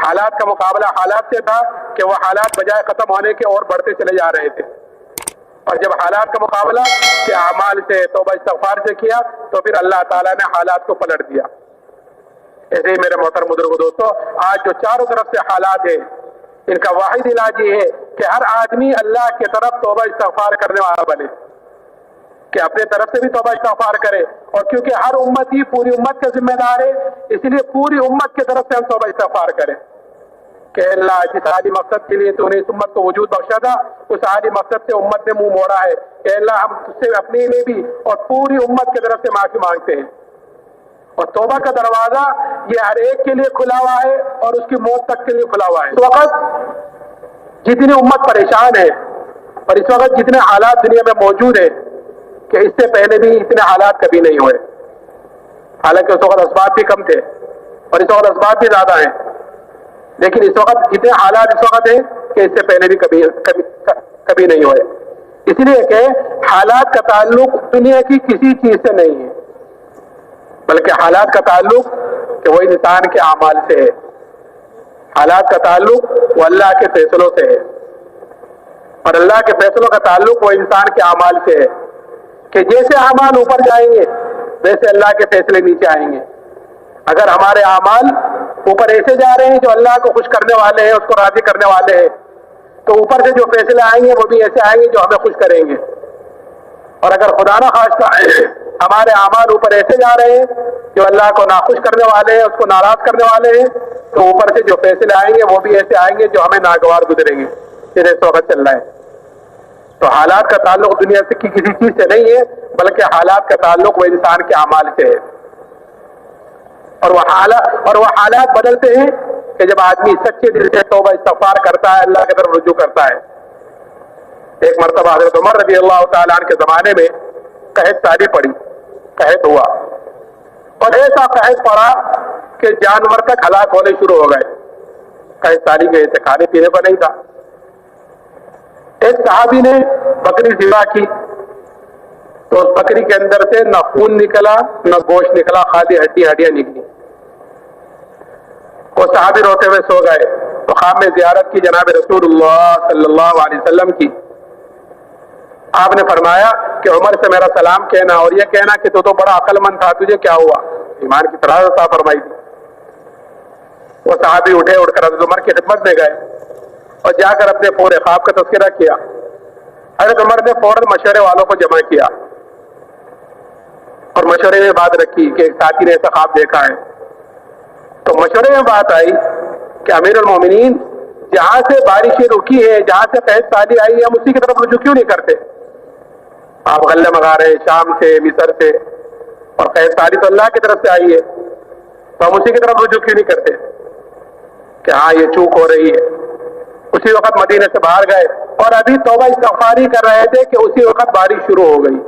حالات کا مقابلہ حالات سے تھا کہ وہ حالات بجائے ختم ہونے کے اور بڑھتے چلے جا رہے تھے، اور جب حالات کا مقابلہ کہ اعمال سے توبہ استغفار سے کیا تو پھر اللہ تعالیٰ نے حالات کو پلٹ دیا۔ ایسے ہی میرے محترم بزرگ دوستو، آج جو چاروں طرف سے حالات ہیں ان کا واحد علاج یہ ہے کہ ہر آدمی اللہ کی طرف توبہ استغفار کرنے والا بنے، کہ اپنے طرف سے بھی توبہ استغفار کرے، اور کیونکہ ہر امتی پوری امت کا ذمہ دار ہے، اس لیے پوری امت کی طرف سے ہم توبہ استغفار کریں کہ اللہ جس عالی مقصد کے لیے تو نے اس امت کو وجود بخشا تھا، اس عالی مقصد سے امت نے منہ موڑا ہے، کہ اللہ ہم تجھ سے اپنے لیے بھی اور پوری امت کی طرف سے معافی مانگتے ہیں۔ اور توبہ کا دروازہ یہ ہر ایک کے لیے کھلا ہوا ہے اور اس کی موت تک کے لیے کھلا ہوا ہے۔ اس وقت جتنی امت پریشان ہے اور اس وقت جتنے حالات دنیا میں موجود ہیں کہ اس سے پہلے بھی اتنے حالات کبھی نہیں ہوئے، حالانکہ اس وقت اسباب بھی کم تھے اور اس وقت اسباب بھی زیادہ ہیں، لیکن اس وقت جتنے حالات اس وقت ہیں کہ اس سے پہلے بھی کبھی نہیں ہوئے، اس لیے کہ حالات کا تعلق دنیا کی کسی چیز سے نہیں ہے، بلکہ حالات کا تعلق کہ وہ انسان کے اعمال سے ہے، حالات کا تعلق وہ اللہ کے فیصلوں سے ہے، اور اللہ کے فیصلوں کا تعلق وہ انسان کے اعمال سے ہے، کہ جیسے اعمال اوپر جائیں گے ویسے اللہ کے فیصلے نیچے آئیں گے۔ اگر ہمارے اعمال اوپر ایسے جا رہے ہیں جو اللہ کو خوش کرنے والے ہیں، اس کو راضی کرنے والے ہیں، تو اوپر سے جو فیصلے آئیں گے وہ بھی ایسے آئیں گے جو ہمیں خوش کریں گے، اور اگر خدا نہ خواستہ ہمارے اعمال اوپر ایسے جا رہے ہیں جو اللہ کو ناخوش کرنے والے ہیں، اس کو ناراض کرنے والے ہیں، تو اوپر سے جو فیصلے آئیں گے وہ بھی ایسے آئیں گے جو ہمیں ناگوار گزریں گے، جیسے اس وقت چل رہا ہے۔ تو حالات کا تعلق دنیا سے کی کسی چیز سے نہیں ہے، بلکہ حالات کا تعلق وہ انسان کے اعمال سے ہے، اور وہ حالات بدلتے ہیں کہ جب آدمی سچے دل سے توبہ استغفار کرتا ہے، اللہ کی طرف رجوع کرتا ہے۔ ایک مرتبہ حضرت عمر رضی اللہ تعالیٰ عنہ کے زمانے میں قحط سالی پڑی، قحط ہوا، اور ایسا قحط پڑا کہ جانور تک ہلاک ہونے شروع ہو گئے۔ قحط سالی کے سے کھانے پینے کو نہیں تھا۔ ایک صحابی نے بکری ذبح کی تو اس بکری کے اندر سے نہ خون نکلا نہ گوشت نکلا، خالی ہڈیاں نکلی۔ وہ صحابی روتے ہوئے سو گئے تو خواب میں زیارت کی جناب رسول اللہ صلی اللہ علیہ وسلم کی۔ آپ نے فرمایا کہ عمر سے میرا سلام کہنا اور یہ کہنا کہ تو بڑا عقل مند تھا، تجھے کیا ہوا؟ ایمان کی طرح عطا فرمائی تھی۔ وہ صحابی اٹھے، اٹھ کر حضرت عمر کی خدمت میں گئے اور جا کر اپنے پورے خواب کا تذکرہ کیا۔ حضرت عمر نے فوراً مشورے والوں کو جمع کیا اور مشورے میں بات رکھی کہ ایک ساتھی نے ایسا خواب دیکھا ہے۔ تو مشورے میں بات آئی کہ امیر المومنین، جہاں سے بارشیں رکی ہے، جہاں سے قحط سالی آئی ہے، ہم اسی کی طرف رجوع کیوں نہیں کرتے؟ آپ غلے منگا رہے ہیں شام سے، مصر سے، اور قحط سالی تو اللہ کی طرف سے آئی ہے، تو ہم اسی کی طرف رجوع کیوں نہیں کرتے کہ ہاں یہ چوک ہو رہی ہے۔ اسی وقت مدینے سے باہر گئے اور ابھی توبہ استغفار ہی کر رہے تھے کہ اسی وقت بارش شروع ہو گئی،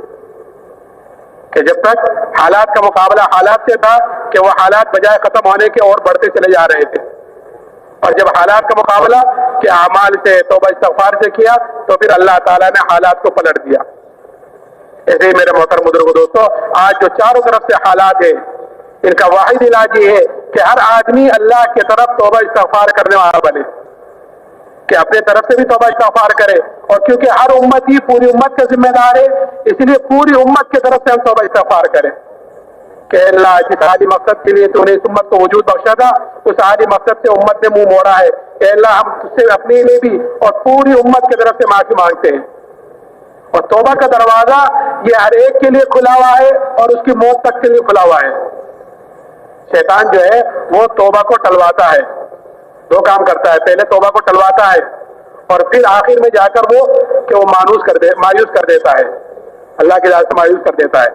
کہ جب تک حالات کا مقابلہ حالات سے تھا کہ وہ حالات بجائے ختم ہونے کے اور بڑھتے چلے جا رہے تھے، اور جب حالات کا مقابلہ کہ اعمال سے توبہ استغفار سے کیا تو پھر اللہ تعالیٰ نے حالات کو پلٹ دیا۔ ایسے ہی میرے محترم بزرگ دوستو، آج جو چاروں طرف سے حالات ہیں ان کا واحد علاج یہ ہے کہ ہر آدمی اللہ کی طرف توبہ استغفار کرنے والا بنے، کہ اپنے طرف سے بھی توبہ استغفار کرے، اور کیونکہ ہر امتی پوری امت کا ذمہ دار ہے، اس لیے پوری امت کی طرف سے ہم توبہ استغفار کریں کہ اللہ جس عالی مقصد کے لیے تو نے اس امت کو وجود بخشا تھا، اس عالی مقصد سے امت نے منہ موڑا ہے، کہ اللہ ہم تجھ سے اپنے لیے بھی اور پوری امت کی طرف سے معافی مانگتے ہیں۔ اور توبہ کا دروازہ یہ ہر ایک کے لیے کھلا ہوا ہے اور اس کی موت تک کے لیے کھلا ہوا ہے۔ شیطان جو ہے وہ توبہ کو ٹلواتا ہے، دو کام کرتا ہے، پہلے توبہ کو ٹلواتا ہے اور پھر آخر میں جا کر وہ کہ وہ مایوس کر دیتا ہے، اللہ کی ذات سے مایوس کر دیتا ہے۔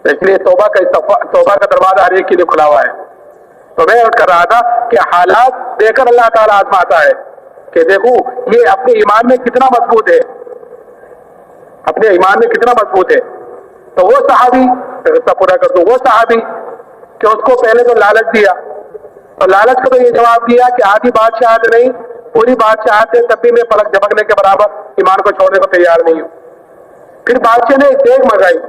اس لیے توبہ کا دروازہ ہر ایک کے لیے کھلا ہوا ہے۔ تو میں کر رہا تھا کہ حالات دے کر اللہ تعالیٰ آزماتا ہے کہ دیکھو یہ اپنے ایمان میں کتنا مضبوط ہے، اپنے ایمان میں کتنا مضبوط ہے۔ تو وہ صحابی پورا کر دو، وہ صحابی کہ اس کو پہلے تو لالچ دیا، اور لالچ کو تو یہ جواب دیا کہ آدھی بادشاہت نہیں پوری بادشاہت ہے، تب بھی میں پلک جھپکنے کے برابر ایمان کو چھوڑنے کو تیار نہیں ہوں۔ پھر بادشاہ نے ایک دیگ منگائی،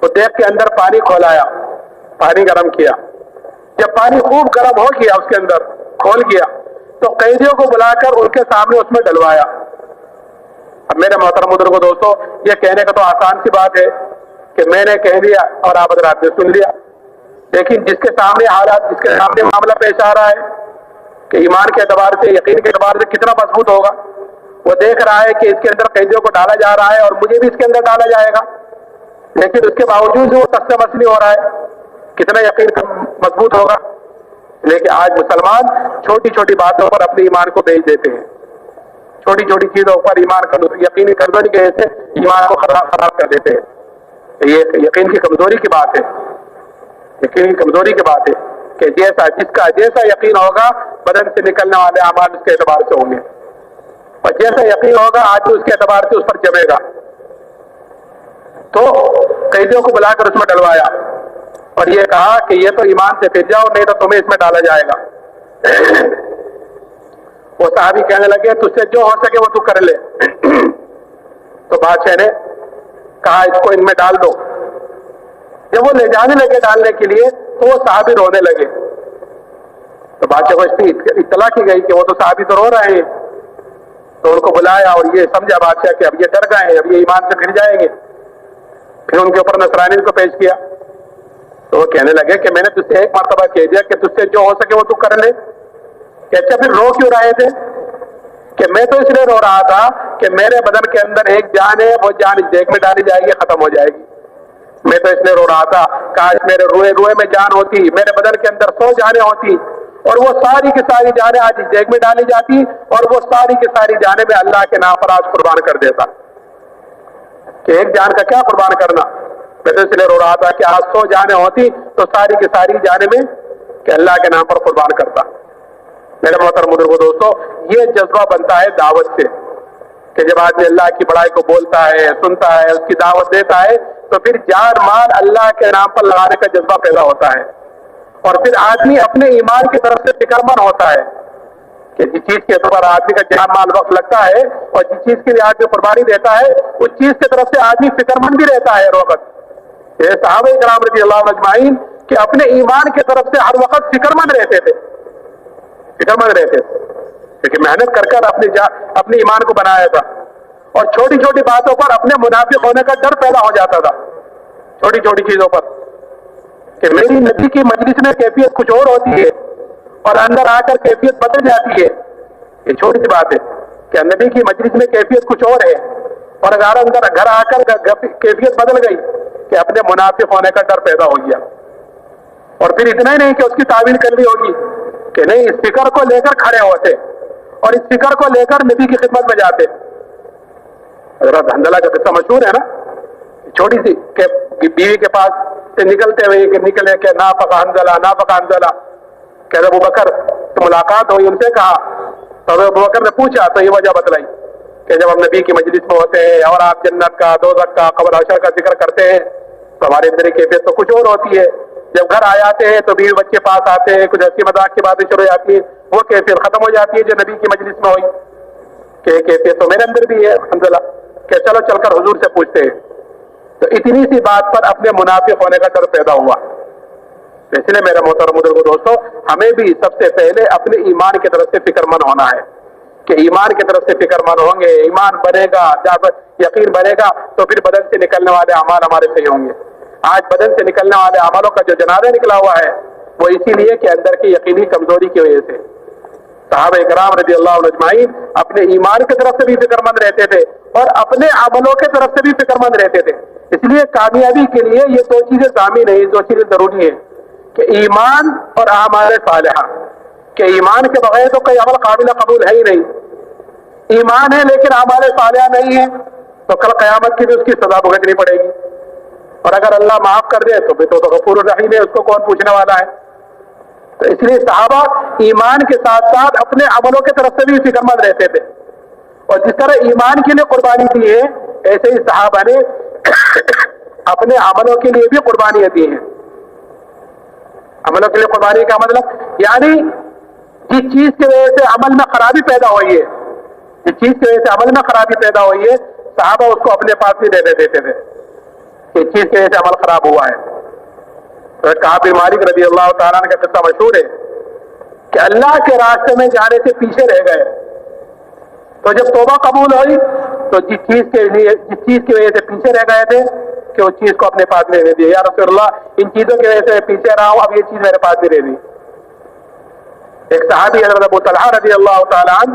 وہ دیگ کے اندر پانی کھولایا، پانی گرم کیا، جب پانی خوب گرم ہو گیا اس کے اندر کھول گیا تو قیدیوں کو بلا کر ان کے سامنے اس میں ڈلوایا۔ اب میرے محترم بزرگوں دوستو، یہ کہنے کا تو آسان سی بات ہے کہ میں نے کہہ دیا اور آپ حضرات نے سن لیا، لیکن جس کے سامنے حالات، جس کے سامنے معاملہ پیش آ رہا ہے کہ ایمان کے اعتبار سے، یقین کے اعتبار سے کتنا مضبوط ہوگا، وہ دیکھ رہا ہے کہ اس کے اندر قیدیوں کو ڈالا جا رہا ہے اور مجھے بھی اس کے اندر ڈالا جائے گا، لیکن اس کے باوجود وہ تسلیم مسلی ہو رہا ہے، کتنا یقین مضبوط ہوگا۔ لیکن آج مسلمان چھوٹی چھوٹی باتوں پر اپنے ایمان کو بیچ دیتے ہیں، چھوٹی چھوٹی چیزوں پر ایمان کا یقینی کمزوری کی وجہ سے ایمان کو خراب کر دیتے ہیں۔ یہ یقین کی کمزوری کی بات ہے، یقین کی کمزوری کی بات ہے کہ جس کا جیسا یقین ہوگا بدن سے نکلنے والے اعمال اس کے اعتبار سے ہوں گے، اور جیسا یقین ہوگا آج اس کے اعتبار سے اس پر جمے گا۔ تو قیدیوں کو بلا کر اس میں ڈلوایا اور یہ کہا کہ یہ تو ایمان سے پھر جاؤ، نہیں تو تمہیں اس میں ڈالا جائے گا۔ وہ صحابی کہنے لگے تجھ سے جو ہو سکے وہ تو کر لے۔ تو بادشاہ نے کہا اس کو ان میں ڈال دو۔ جب وہ لے جانے لگے ڈالنے کے لیے تو وہ صحابی رونے لگے، تو بادشاہ کو اس کی اطلاع کی گئی کہ وہ تو صحابی تو رو رہے ہیں، تو ان کو بلایا اور یہ سمجھا بادشاہ کہ اب یہ ڈر گئے ہیں، اب یہ ایمان سے پھر جائیں گے۔ پھر ان کے اوپر نصرانی کو پیش کیا تو وہ کہنے لگے کہ میں نے تجھ سے ایک مرتبہ کہہ دیا کہ تجھ سے جو ہو سکے وہ تو کر لے، کہ اچھا پھر رو کیوں رہے تھے؟ کہ میں تو اس لیے رو رہا تھا کہ میرے بدن کے اندر ایک جان ہے، وہ جان اس دیگ میں ڈالی جائے گی، ختم ہو جائے گی۔ میں تو اس لیے رو رہا تھا کاش میرے روئے میں جان ہوتی، میرے بدن کے اندر 100 جانیں ہوتی، اور وہ ساری کی ساری جانیں آج اس دیگ میں ڈالی جاتی، اور وہ ساری کی ساری جانیں میں اللہ کے نام پر آج قربان کر دیتا۔ کہ ایک جان کا کیا قربان کرنا، میں تو اس لیے رو رہا تھا کہ آج 100 جانیں ہوتی تو ساری کی ساری جانیں میں کہ اللہ کے نام پر قربان کرتا۔ میرے محترم بزرگوں دوستو، یہ جذبہ بنتا ہے دعوت سے کہ جب آدمی اللہ کی بڑائی کو بولتا ہے، سنتا ہے، اس کی دعوت دیتا ہے تو پھر جان مال اللہ کے نام پر لگانے کا جذبہ پیدا ہوتا ہے، اور پھر آدمی اپنے ایمان کی طرف سے فکر مند ہوتا ہے کہ جس چیز کے اوپر آدمی کا جان مال وقت لگتا ہے اور جس چیز کے لیے آدمی قربانی دیتا ہے اس چیز کی طرف سے آدمی فکر مند بھی رہتا ہے ہر وقت۔ یہ صحابہ کرام رضی اللہ عنہم اجمعین کہ اپنے ایمان کی طرف سے ہر وقت فکر مند رہتے تھے، فکر مند رہتے تھے، کیونکہ محنت کر کر اپنے ایمان کو بنایا تھا، اور چھوٹی چھوٹی باتوں پر اپنے منافق ہونے کا ڈر پیدا ہو جاتا تھا، چھوٹی چھوٹی چیزوں پر کہ میری نبی کی مجلس میں کیفیت کچھ اور ہوتی ہے اور اندر آ کر کیفیت بدل جاتی ہے۔ یہ چھوٹی سی بات ہے کہ نبی کی مجلس میں کیفیت کچھ اور ہے اور اگر اندر گھر آ کر کیفیت بدل گئی کہ اپنے منافق ہونے کا ڈر پیدا ہو گیا، اور پھر اتنا ہی نہیں کہ اس کی تعویل کر لی ہوگی کہ نہیں، اس فکر کو لے کر کھڑے ہوتے اور اس فکر کو لے کر نبی کی خدمت میں جاتے۔ حضرت حنظلہ کا قصہ مشہور ہے نا، چھوٹی سی کہ بیوی کے پاس سے نکلتے ہوئے کہ نکلے کہ نافق حنظلہ، نافق حنظلہ، کہ ابو بکر سے ملاقات ہوئی، ان سے کہا تو ابو بکر نے پوچھا تو یہ وجہ بتلائی کہ جب ہم نبی کی مجلس میں ہوتے ہیں اور آپ جنت کا، دوزخ کا، قبر حشر کا ذکر کرتے ہیں تو ہمارے اندر کی کیفیت تو کچھ اور ہوتی ہے، جب گھر آ جاتے ہیں تو بیوی بچے پاس آتے ہیں، کچھ ہنسی مذاق کی باتیں شروع ہو جاتی ہیں، وہ کیفیت ختم ہو جاتی ہے جو نبی کی مجلس میں ہوئی۔ کہ کیفیت تو میرے اندر بھی ہے حنظلہ، کہ چلو چل کر حضور سے پوچھتے ہیں۔ تو اتنی سی بات پر اپنے منافق ہونے کا ڈر پیدا ہوا۔ اس لیے میرے محترم بزرگوں دوستو، ہمیں بھی سب سے پہلے اپنے ایمان کی طرف سے فکر مند ہونا ہے کہ ایمان کی طرف سے فکر مند ہوں گے، ایمان بنے گا، جب یقین بنے گا تو پھر بدن سے نکلنے والے اعمال ہمارے صحیح ہوں گے۔ آج بدن سے نکلنے والے اعمالوں کا جو جنازہ نکلا ہوا ہے وہ اسی لیے کہ اندر کی یقینی کمزوری کی وجہ سے۔ صحابہ کرام رضی اللہ عنہم اجمعین اپنے ایمان کی طرف سے بھی فکر مند رہتے تھے اور اپنے عملوں کی طرف سے بھی فکر مند رہتے تھے۔ اس لیے کامیابی کے لیے یہ دو چیزیں ضامن ہیں، دو چیزیں ضروری ہیں کہ ایمان اور اعمال صالحہ، کہ ایمان کے بغیر تو کوئی عمل قابل قبول ہے ہی نہیں، ایمان ہے لیکن اعمال صالحہ نہیں ہے تو کل قیامت کی بھی اس کی سزا بھگتنی پڑے گی، اور اگر اللہ معاف کر دے تو پھر تو غفور الرحیم ہے، اس کو کون پوچھنے والا ہے۔ تو اس لیے صحابہ ایمان کے ساتھ ساتھ اپنے عملوں کی طرف سے بھی فکر مند رہتے تھے، اور جس طرح ایمان کے لیے قربانی دی ہے ایسے ہی صحابہ نے اپنے عملوں کے لیے بھی قربانیاں دی ہیں۔ عملوں کے لیے قربانی کا مطلب یعنی جس چیز کی وجہ سے عمل میں خرابی پیدا ہوئی ہے، جس چیز کی وجہ سے عمل میں خرابی پیدا ہوئی ہے، صحابہ اس کو اپنے پاس بھی دے دیتے تھے کہ چیز کی وجہ سے عمل خراب ہوا ہے۔ کعب بن مالک رضی اللہ تعالیٰ عنہ کا قصہ مشہور ہے کہ اللہ کے راستے میں جانے سے پیچھے رہ گئے. تو جب توبہ قبول ہوئی تو جس چیز کی وجہ سے پیچھے رہ گئے تھے کہ اس چیز کو اپنے پاس لینے دیے. یا رسول اللہ ان چیزوں کی وجہ سے پیچھے رہا ہوں, اب یہ چیز میرے پاس بھی رہ دی. ایک صحابی حضرت ابو طلحہ رضی اللہ تعالیٰ عنہ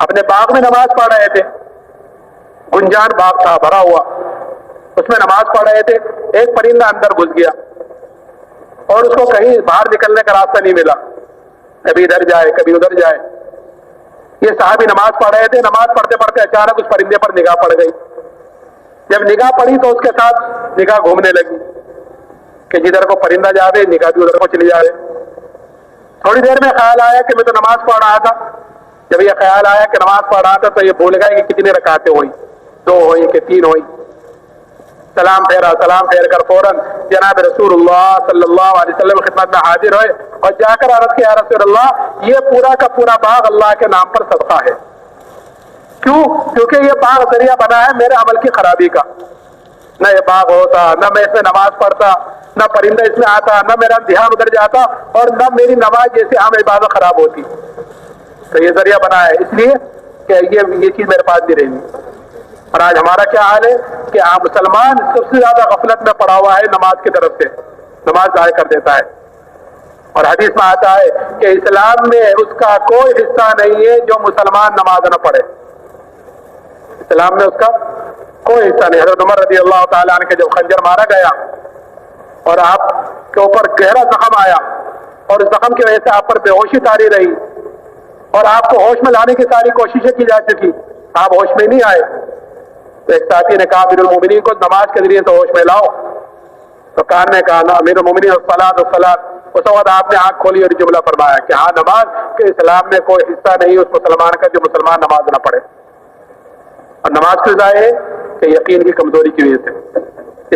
اپنے باغ میں نماز پڑھ رہے تھے. گنجان باغ تھا بھرا ہوا, اس میں نماز پڑھ رہے تھے. ایک پرندہ اندر گھس گیا اور اس کو کہیں باہر نکلنے کا راستہ نہیں ملا, کبھی ادھر جائے کبھی ادھر جائے. یہ صحابی نماز پڑھ رہے تھے. نماز پڑھتے پڑھتے اچانک اس پرندے پر نگاہ پڑ گئی. جب نگاہ پڑی تو اس کے ساتھ نگاہ گھومنے لگی کہ جدھر کو پرندہ جاوے نگاہ بھی ادھر کو چلی جائے. تھوڑی دیر میں خیال آیا کہ میں تو نماز پڑھ رہا تھا. جب یہ خیال آیا کہ نماز پڑھ رہا تھا تو یہ بھول گیا کہ کتنی رکعتیں ہوئی, 2 ہوئی کہ 3 ہوئی. سلام پھیر کر فوراً جناب رسول اللہ صلی اللہ علیہ وسلم خدمت میں حاضر ہوئے اور جا کر عرض کیا, رسول اللہ یہ پورا کا پورا باغ اللہ کے نام پر صدقہ ہے. کیوں؟ کیونکہ یہ باغ ذریعہ بنا ہے میرے عمل کی خرابی کا. نہ یہ باغ ہوتا, نہ میں اس میں نماز پڑھتا, نہ پرندہ اس میں آتا, نہ میرا دھیان ادھر جاتا, اور نہ میری نماز جیسے عام عبادت خراب ہوتی. تو یہ ذریعہ بنا ہے اس لیے کہ یہ چیز میرے پاس بھی رہی. اور آج ہمارا کیا حال ہے کہ مسلمان سب سے زیادہ غفلت میں پڑا ہوا ہے نماز کی طرف سے, نماز ضائع کر دیتا ہے. اور حدیث میں آتا ہے کہ اسلام میں اس کا کوئی حصہ نہیں ہے جو مسلمان نماز نہ پڑھے. اسلام میں اس کا کوئی حصہ نہیں. حضرت عمر رضی اللہ تعالیٰ عنہ کے جب خنجر مارا گیا اور آپ کے اوپر گہرا زخم آیا اور اس زخم کی وجہ سے آپ پر بے ہوشی طاری رہی اور آپ کو ہوش میں لانے کی ساری کوششیں کی جا چکی, آپ ہوش میں نہیں آئے, تو ایک ساتھی نے کہا امیر المومنین کو نماز کے ذریعے سے ہوش میں لاؤ. تو کان نے کہا امیر المومنین الصلاۃ. اس وقت آپ نے آنکھ کھولی اور جملہ فرمایا کہ ہاں نماز کے اسلام میں کوئی حصہ نہیں اس مسلمان کا جو مسلمان نماز نہ پڑھے. اور نماز کیوں ضائع ہے کہ یقین کی کمزوری کی وجہ سے.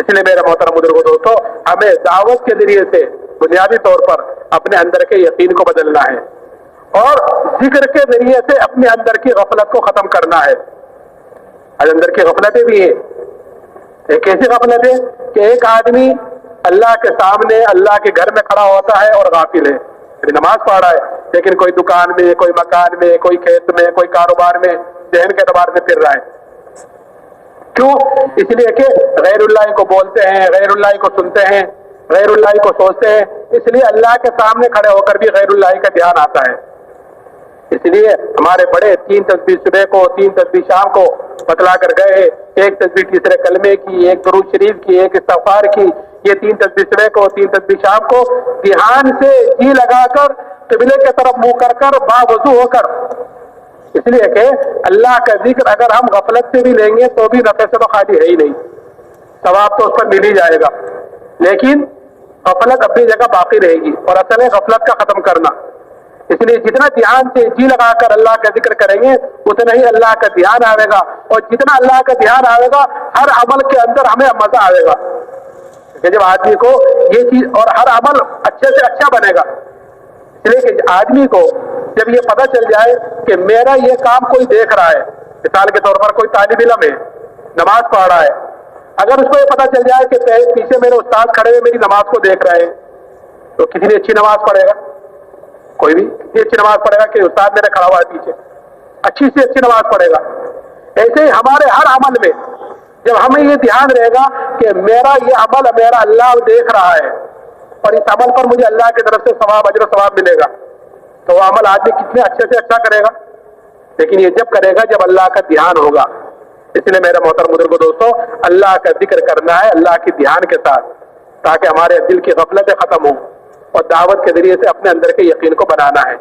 اس لیے میرا محترم بزرگوں دوستو, ہمیں دعوت کے ذریعے سے بنیادی طور پر اپنے اندر کے یقین کو بدلنا ہے اور ذکر کے ذریعے سے اپنے اندر کی غفلت کو ختم کرنا ہے. آج اندر کی غفلتیں بھی ہیں. ایک ایسی غفلت ہے کہ ایک آدمی اللہ کے سامنے اللہ کے گھر میں کھڑا ہوتا ہے اور غافل ہے, یعنی نماز پڑھ رہا ہے لیکن کوئی دکان میں, کوئی مکان میں, کوئی کھیت میں, کوئی کاروبار میں, ذہن کے اعتبار سے پھر رہا ہے. کیوں؟ اس لیے کہ غیر اللہ کو بولتے ہیں, غیر اللہ کو سنتے ہیں, غیر اللہ کو سوچتے ہیں, اس لیے اللہ کے سامنے کھڑے ہو کر بھی غیر اللہ کا دھیان آتا ہے. اس لیے ہمارے بڑے 3 تسبیح صبح کو, 3 تسبیح شام کو بتلا کر گئے. ایک تسبیح تیسرے کلمے کی, ایک درود شریف کی, ایک استغفار کی. یہ 3 تسبیح صبح کو, 3 تسبیح شام کو دھیان سے جی لگا کر قبلے کی طرف منہ کر کر باوضو ہو کر. اس لیے کہ اللہ کا ذکر اگر ہم غفلت سے بھی لیں گے تو بھی نفع سے تو خالی ہے ہی نہیں, ثواب تو اس پر مل ہی جائے گا, لیکن غفلت اپنی جگہ باقی رہے گی. اور اصل ہے غفلت کا ختم کرنا. اس لیے جتنا دھیان سے جی لگا کر اللہ کا ذکر کریں گے اتنا ہی اللہ کا دھیان آئے گا, اور جتنا اللہ کا دھیان آئے گا ہر عمل کے اندر ہمیں مزہ آئے گا. کہ جب آدمی کو یہ چیز, اور ہر عمل اچھے سے اچھا بنے گا. اس لیے کہ آدمی کو جب یہ پتہ چل جائے کہ میرا یہ کام کوئی دیکھ رہا ہے, مثال کے طور پر کوئی طالب علم ہے نماز پڑھ رہا ہے, اگر اس کو یہ پتہ چل جائے کہ پیچھے میرے استاد کھڑے ہوئے میری نماز کو دیکھ رہے ہیں, تو کسی نے اچھی نماز پڑھے گا, کوئی بھی اتنی اچھی نماز پڑھے گا کہ استاد میرے کھڑا ہوا ہے پیچھے, اچھی سے اچھی نماز پڑھے گا. ایسے ہی ہمارے ہر عمل میں جب ہمیں یہ دھیان رہے گا کہ میرا یہ عمل میرا اللہ دیکھ رہا ہے اور اس عمل پر مجھے اللہ کی طرف سے ثواب, اجر و ثواب ملے گا, تو وہ عمل آدمی کتنے اچھے سے اچھا کرے گا. لیکن یہ جب کرے گا جب اللہ کا دھیان ہوگا. اس لیے میرا محترم بزرگوں دوستو, اللہ کا ذکر کرنا ہے اللہ کے دھیان کے ساتھ, تاکہ ہمارے دل کی غفلتیں ختم ہوں اور دعوت کے ذریعے سے اپنے اندر کے یقین کو بنانا ہے.